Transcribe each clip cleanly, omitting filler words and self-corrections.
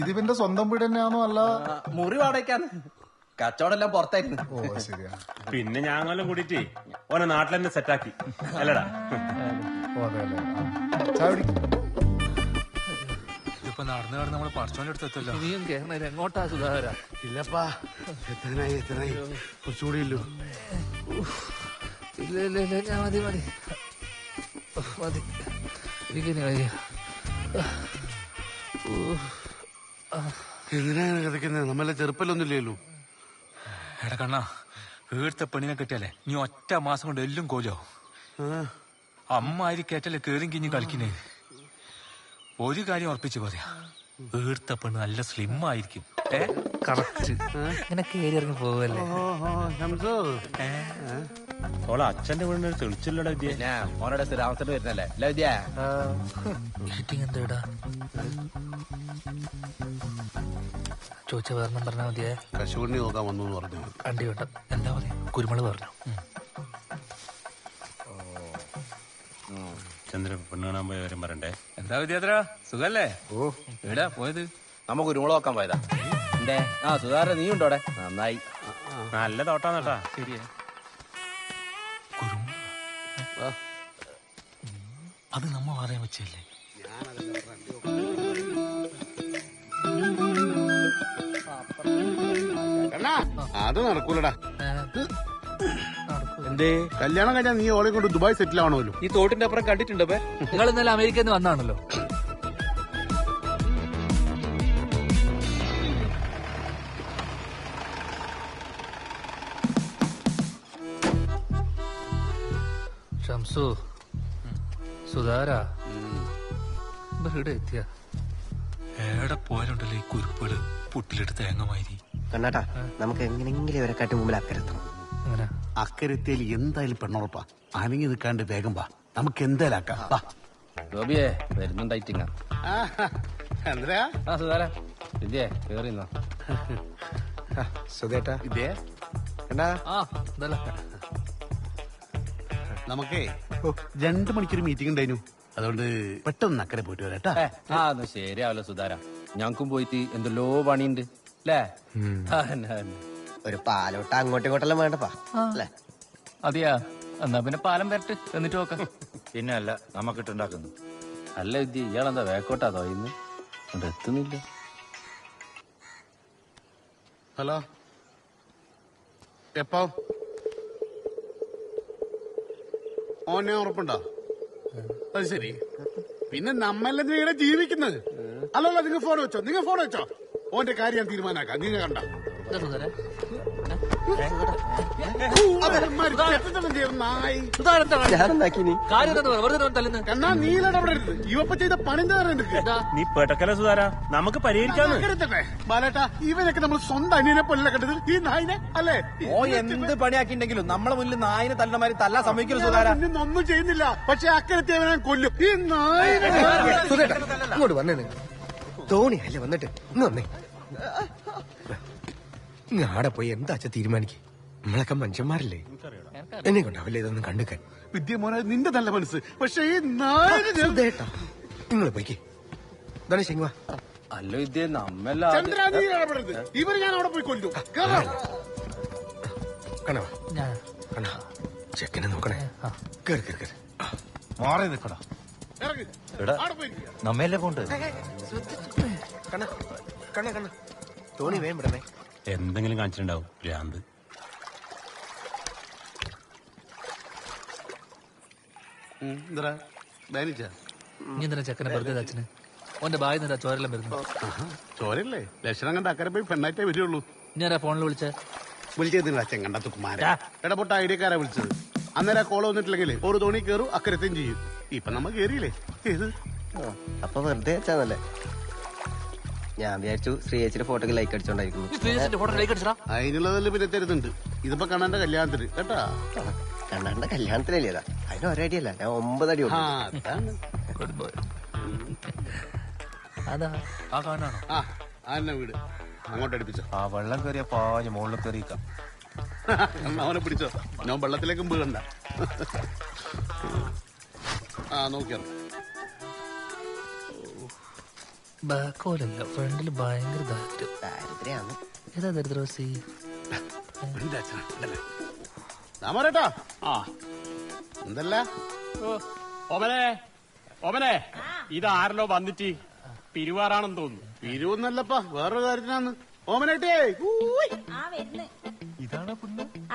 ഇതിവന്റെ സ്വന്തം വീട് തന്നെയാണോ അല്ല മുറി വാടകയ്ക്കാന്ന്? കച്ചവടം പുറത്തായിരുന്നു. ഓ ശരിയാ. പിന്നെ ഞങ്ങളും കൂടിയിട്ട് ഓനെ നാട്ടിൽ തന്നെ സെറ്റാക്കി അല്ലടാ. ഓ അതെ അല്ലേ. ചായ കുടിക്കും. ഇപ്പൊ നടന്നു നടന്ന് നമ്മള് പറച്ചോന്റെ അടുത്തെത്തല്ലോ. ഇനിയും കേരള എങ്ങോട്ടാ സുധാകര? ഇല്ലപ്പാ, എത്രനായി കുറച്ചുകൂടി ഇല്ലു. ഇല്ല ഇല്ല ഇല്ല, ഞാൻ മതി മതി മതി, എനിക്കിനി വയ്യ. എന്തിനാണ് കിടക്കുന്നത്? നമ്മളെ ചെറുപ്പല്ലൊന്നുമില്ലല്ലോ. എടാ കണ്ണാ, വീഴ്ത്ത പെണ്ണിനെ കെട്ടിയാലേ നീ ഒറ്റ മാസം കൊണ്ട് എല്ലാം കോലോ. അമ്മ ആരി കേട്ടല്ലേ കേറിയും കിഞ്ഞ് കളിക്കുന്നേ. ഒരു കാര്യം ഉറപ്പിച്ച് പറയാ, വീഴ്ത്ത പെണ്ണ് നല്ല സ്ലിം ആയിരിക്കും. കറക്റ്റ്. ഇങ്ങനെ കേറി ഇറങ്ങി പോവല്ലേ. ഓളെ അച്ഛന്റെ വീടിന് തെളിച്ചില്ലടാ വിദ്യ. പിന്നെ ഓനോടെ സ്ഥിരാമത്തിന് വരുന്നല്ലേ അല്ല വിദ്യ? മീറ്റിംഗ് എന്താ ചോദിച്ച കാരണം പറഞ്ഞാ മതിയേ. കശുവണ്ണി നോക്കാൻ വന്നു പറഞ്ഞു. അണ്ടി വേണ്ട, എന്താ പറയാ, കുരുമുളക് പറഞ്ഞു. ചന്ദ്രൻ പെണ്ണ് കാണാൻ പോയ കാര്യം പറയണ്ടേ. എന്താ വിദ്യാത്ര, സുഖല്ലേ? ഓ, എവിടാ പോയത്? നമ്മ കുരുമുളക് നോക്കാൻ പോയതാ. എന്തേ? ആ സുധാര നീ ഉണ്ടോടെ? നന്നായി. നല്ല തോട്ടാന്നേട്ടാ. ശരിയാ. അത് നമ്മ പറയാൻ വെച്ചല്ലേ. അത് നടക്കൂലടാ. എന്തേ? കല്യാണം കഴിഞ്ഞാൽ നീ ഓളെ കൊണ്ട് ദുബായ് സെറ്റിൽ ആവണമല്ലോ. ഈ തോട്ടിന്റെ അപ്പുറം കണ്ടിട്ടുണ്ടോ? നിങ്ങൾ ഇന്നലെ അമേരിക്കയിൽ നിന്ന് വന്നാണല്ലോ. ഷംസു, സുധാര ഇവിടെ എത്തിയ എവിടെ പോയാലുണ്ടല്ലോ ഈ കുരുപ്പുകള് പുട്ടിലിട്ട് തേങ്ങമാതിരി. കണ്ണാട്ടാ, നമുക്ക് എങ്ങനെങ്കിലും ഇവരെക്കാട്ടി മുമ്പിൽ അക്കരെത്തണം. അങ്ങനെ അക്കരത്തേൽ എന്തായാലും പെണ്ണുറപ്പാ. അനങ്ങി നിൽക്കാണ്ട് വേഗം വാ, നമുക്ക് എന്തായാലും ആക്കാം. വാ ഗോപിയെ വരുന്നുണ്ടായിട്ടിങ്ങ. എന്താ ആ സുധാര വിദ്യേ കേറിന്നോ. സുധേട്ടാ ഇതേ എന്നാ ആ ഇതല്ല. നമുക്കേ 2 മണിക്കൊരു മീറ്റിംഗ് ഉണ്ടായിരുന്നു. അതുകൊണ്ട് പെട്ടെന്ന് അക്കരെ പോയിട്ട് വരാട്ടാ. ആ ഒന്ന് ശരിയാവല്ലോ സുധാര, ഞങ്ങൾക്കും പോയിട്ട് എന്തെല്ലോ പണിയുണ്ട് അല്ലേ? ഒരു പാലോട്ട അങ്ങോട്ടും ഇങ്ങോട്ടെല്ലാം വേണ്ടപ്പാ അല്ലേ? അതെയാ, എന്നാ പിന്നെ പാലം വരട്ട് എന്നിട്ട് നോക്കാം. പിന്നെ അല്ല നമുക്കിട്ടുണ്ടാക്കുന്നു. അല്ല വിദ്യ, ഇയാളെന്താ വേക്കോട്ടാ തോന്നുന്നു, അവിടെ എത്തുന്നില്ല. ഹലോ, എപ്പോ ഓനെ ഉറപ്പുണ്ടോ? അത് ശരി. പിന്നെ നമ്മളെ നിങ്ങളെ ജീവിക്കുന്നത് അല്ലല്ലോ. നിങ്ങൾ ഫോൺ വെച്ചോ. ഓന്റെ കാര്യം ഞാൻ തീരുമാനാക്കാം. നിങ്ങൾ കണ്ട സുധാര കണ്ണാ, നീലടപെടരുത്. ഇവപ്പ ചെയ്ത പണി നീ പെട്ടക്കല സുധാര, നമുക്ക് പരിഹരിക്കാന്ന്. ബാലേട്ടാ, ഇവനൊക്കെ നമ്മൾ സ്വന്തം അനിയനെ പോലെ കണ്ടത് ഈ നായിനെ അല്ലേ? ഓ എന്ത് പണിയാക്കിണ്ടെങ്കിലും നമ്മളെ മുന്നിൽ നായിനെ തല്ലമാരി തല്ലാൻ സമ്മതിക്കരുത് സുധാര. ഒന്നും ചെയ്യുന്നില്ല, പക്ഷെ അക്കരത്തെ അവനെ കൊല്ലും ഈ നായിനെ. ഇങ്ങോട്ട് വന്നേ. തോണി അല്ലേ വന്നിട്ട് ഇന്ന് വന്നേ. ആടെ പോയി എന്താ തീരുമാനിക്കും. നമ്മളൊക്കെ മനുഷ്യന്മാരല്ലേ, എന്നെ കൊണ്ടാവില്ലേ ഇതൊന്നും കണ്ടുക്കാൻ. വിദ്യമോനെ, നിന്റെ നല്ല മനസ്സ്, പക്ഷെ ഈ നായിനെ. നിങ്ങൾ പോയിക്കേ. ധനേഷ് വാ. അല്ല വിദ്യ, നമ്മെല്ലാം ചന്ദ്ര, നീ ഇടപെടരുത്. ഇവര് ഞാൻ അവിടെ പോയി കൊല്ലും. കണവാ കണ ചെക്കനെ നോക്കണേ. കേറി കേറി കേറി മാറി നിൽക്കടാ. നമ്മയല്ലേ പോണ്ട്. കണ്ണ കണ്ണ കണ്ണ തോണി വേം വിടണേ. എന്തെങ്കിലും കാണിച്ചിട്ടുണ്ടാവും ഭ്രാന്ത്. ഇനി എന്തിനാ ചെക്കനെ വെറുതെ അച്ഛന്? ഓന്റെ ബായി നിന്നാ ചോരെല്ലാം വരുന്നു. ചോരല്ലേ? ലക്ഷണം കണ്ട അക്കരെ പോയി പെണ്ണായിട്ടേ വരുള്ളൂ. ഞാൻ ഫോണിൽ വിളിച്ചേ. വിളിച്ചതില്ല അച്ഛൻ കണ്ട തുക്കുമാര ഇടപെട്ട ഐഡിയക്കാരാ വിളിച്ചത്. അന്നേരം കോള വന്നിട്ടില്ലെങ്കിലേ ഒരു തോണി കയറും അക്കരത്തെയും ചെയ്യും. ഇപ്പൊ നമ്മ കേറിയില്ലേ. ഏത് അപ്പൊ വെറുതെ വെച്ചാന്നല്ലേ? ഞാൻ വിചാരിച്ചു ശ്രീയേച്ചിയുടെ ഫോട്ടോക്ക് ലൈക്ക് അടിച്ചോണ്ടായിരിക്കുന്നു. അതിനുള്ളതല്ലേ പിന്നെ തരുന്നുണ്ട്. ഇതിപ്പോ കണ്ണന്റെ കല്യാണത്തിന് കേട്ടാ. കണ്ണന്റെ കല്യാണത്തിനല്ലേ അതാ. അതിന് ഒരടിയല്ല, ഞാൻ 9 അടി. അതാ ആ കാണാണോ? ആ വീട് അങ്ങോട്ട് അടുപ്പിച്ചോ. ആ വെള്ളം കയറിയ പാഞ്ഞ് മുകളിൽ കയറിക്കാം. അവനെ പിടിച്ചോ, ഞാൻ വെള്ളത്തിലേക്കും വീഴണ്ട. നോക്കിയാ ബാക്ക് പോലല്ല, ഫ്രണ്ടില് ഭയങ്കര ദാരിദ്ര്യം. ഏതാ ദരിദ്രവാസി? രാമരേട്ടാ എന്തല്ല ഓമനെ ഓമനെ ഇതാരല്ലോ വന്നിട്ട് പിരിവാറാണെന്ന് തോന്നുന്നു. പിരിവൊന്നല്ലപ്പാ, വേറൊരു കാര്യത്തിനാന്ന്. ഓമനേട്ടേ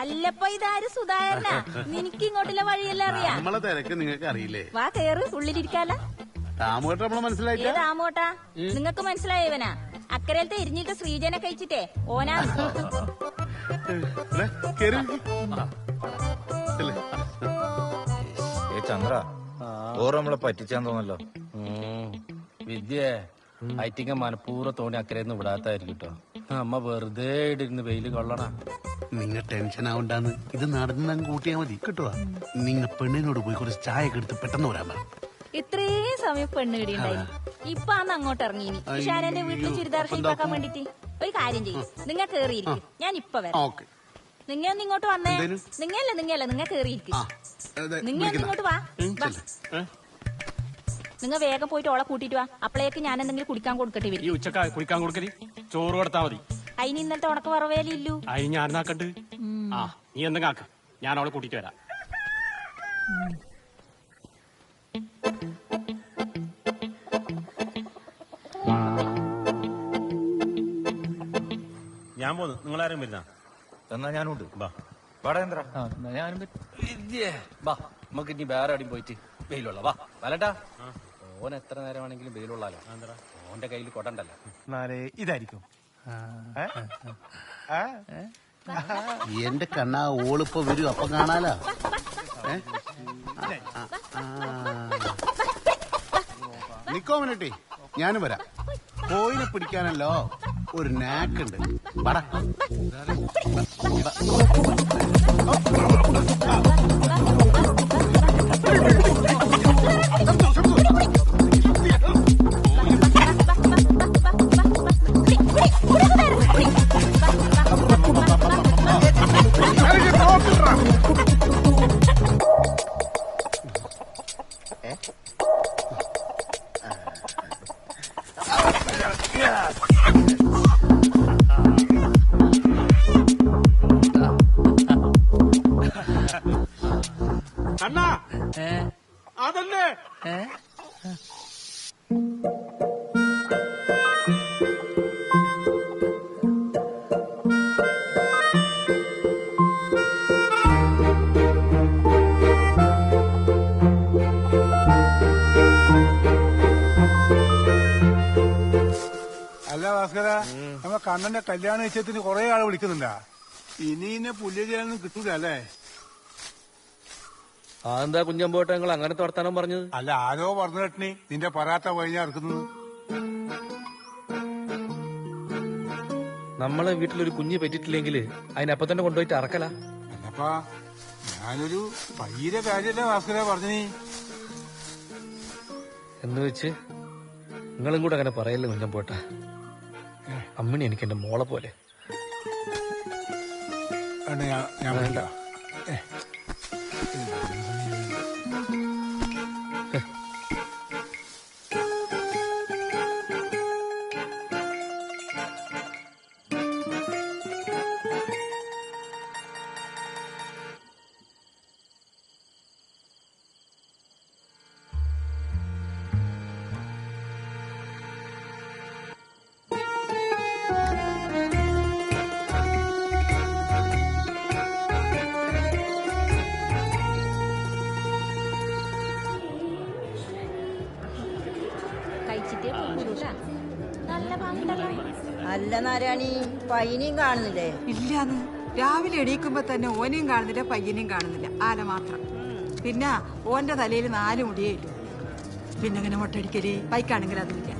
അല്ലപ്പ ഇതാര് സുധാകരനാ? നിനക്ക് ഇങ്ങോട്ടുള്ള വഴിയെല്ലാം അറിയാം. നമ്മളെ തിരക്ക് നിങ്ങൾക്ക് അറിയില്ലേ? വാ കേറ്, ഉള്ളിലിരിക്കാല. രാമോട്ട നമ്മളെ മനസ്സിലായില്ല. രാമോട്ടാ നിങ്ങക്ക് മനസ്സിലായവനാ? അക്കരയിലത്തെ എരിഞ്ഞിട്ട് ശ്രീജനെ കഴിച്ചിട്ടേ ഓനാ. ചന്ദ്ര ഓറ് നമ്മളെ പറ്റിച്ചാൻ തോന്നല്ലോ. വിദ്യേ ഐറ്റിങ്ങ മനഃപൂർവ്വം തോണി അക്കരയൊന്നും വിടാത്തായിരിക്കും കേട്ടോ. അമ്മ വെറുതെ ഇടിരുന്ന് വെയില് കൊള്ളണ. നിങ്ങൾ ടെൻഷൻ ആവണ്ടാന്ന്, ഇത് നടന്ന് കൂട്ടിയാ മതി കേട്ടോ. നിങ്ങൾ പെണ്ണിനോട് പോയി കുറച്ച് ചായ ഒക്കെ എടുത്ത് പെട്ടെന്ന് വരാൻ പറ. ഇത്രയും സമയം പെണ്ണ് കിടിയുണ്ടായി. ഇപ്പൊ അന്ന് അങ്ങോട്ട് ഇറങ്ങി. ഇഷാനന്റെ വീട്ടിൽ ചുരിദാർ ഷേപ്പാക്കാൻ വേണ്ടിട്ട് ഒരു കാര്യം ചെയ്യും, നിങ്ങൾ കേറിയിരിക്കും, ഞാൻ ഇപ്പൊ വരാം. നിങ്ങൾ ഒന്ന് ഇങ്ങോട്ട് വന്നേ. നിങ്ങൾ കേറിയിരിക്കും. നിങ്ങൾ ഒന്ന് ഇങ്ങോട്ട് വാ. നിങ്ങൾ വേഗം പോയിട്ട് ഓളെ കൂട്ടിട്ട് വാ. അപ്പോഴേക്ക് ഞാൻ എന്തെങ്കിലും കുടിക്കാൻ കൊടുക്കട്ടെ വരും. ഈ ഉച്ചക്ക കുടിക്കാൻ കൊടുക്കല് ചോറ് കൊടുത്താ മതി. അതിന് ഇന്നത്തെ ഉണക്ക് വറവേലില്ലു. അതിന് ഞാൻ നാക്കണ്ട്. ആ നീ എന്തെങ്കിലും ആക്ക, ഞാൻ അവളെ കൂട്ടിട്ട് വരാം. ഞാൻ പോന്നു, നിങ്ങളാരും വരുന്ന എന്നാ ഞാനുണ്ട്. ഞാനും വിദ്യേ വാ, നമുക്ക് ഇനി വേറെ എവിടെയും പോയിട്ട് വെയിലുള്ള വാ. വലട്ടാ ഓൻ എത്ര നേരം വേണമെങ്കിലും വെയിലുള്ളാലോ. ഓന്റെ കയ്യിൽ കൊടണ്ടല്ലോ. ഇതായിരിക്കും എന്റെ കണ്ണാ, ഓളിപ്പോ വരും, അപ്പൊ കാണാലോ. നിക്കോ മിനിറ്റേ, ഞാനും വരാം. കോയിനെ പിടിക്കാനല്ലോ ഒരു നാക്കുണ്ട്. അണ്ണാ അതല്ലേ അല്ല ഭാസ്കര, നമ്മ കണ്ണന്റെ കല്യാണ നിശ്ചയത്തിന് കുറെ ആള് വിളിക്കുന്നുണ്ടാ. ഇനി പുല്ല് ചെയ്യാനൊന്നും കിട്ടൂല അല്ലേ? അതെന്താ കുഞ്ഞമ്പോട്ടെ നിങ്ങൾ അങ്ങനത്തെ വർത്താനം പറഞ്ഞത്? അല്ല, ആരോ പറഞ്ഞു കേട്ടിനി നിന്റെ പറാത്ത വഴിഞ്ഞാ ഇറക്കുന്നത്. നമ്മളെ വീട്ടിലൊരു കുഞ്ഞ് പറ്റിട്ടില്ലെങ്കിൽ അതിനപ്പം തന്നെ കൊണ്ടുപോയിട്ട് അറക്കല. അല്ലപ്പാ, ഞാനൊരു പയ്യരെ കാര്യല്ലേ ഭാസ്കര പറഞ്ഞു. എന്ന് വെച്ച് നിങ്ങളും കൂടെ അങ്ങനെ പറയല്ലേ കുഞ്ഞമ്പോട്ടെ. അമ്മിണി എനിക്ക് എന്റെ മോളെ പോലെ. ഞാൻ വേണ്ട. അല്ല നാരായണി, പയ്യനെയും കാണുന്നില്ലേ? ഇല്ലാന്ന്. രാവിലെ എണീക്കുമ്പോ തന്നെ ഓനെയും കാണുന്നില്ല, പയ്യനെയും കാണുന്നില്ല, ആല മാത്രം. പിന്നെ ഓന്റെ തലയിൽ 4 മുടിയേ ഇല്ലു. പിന്നെ അങ്ങനെ മുട്ടടിക്കല്, പൈക്കാണെങ്കിൽ അതുമില്ല.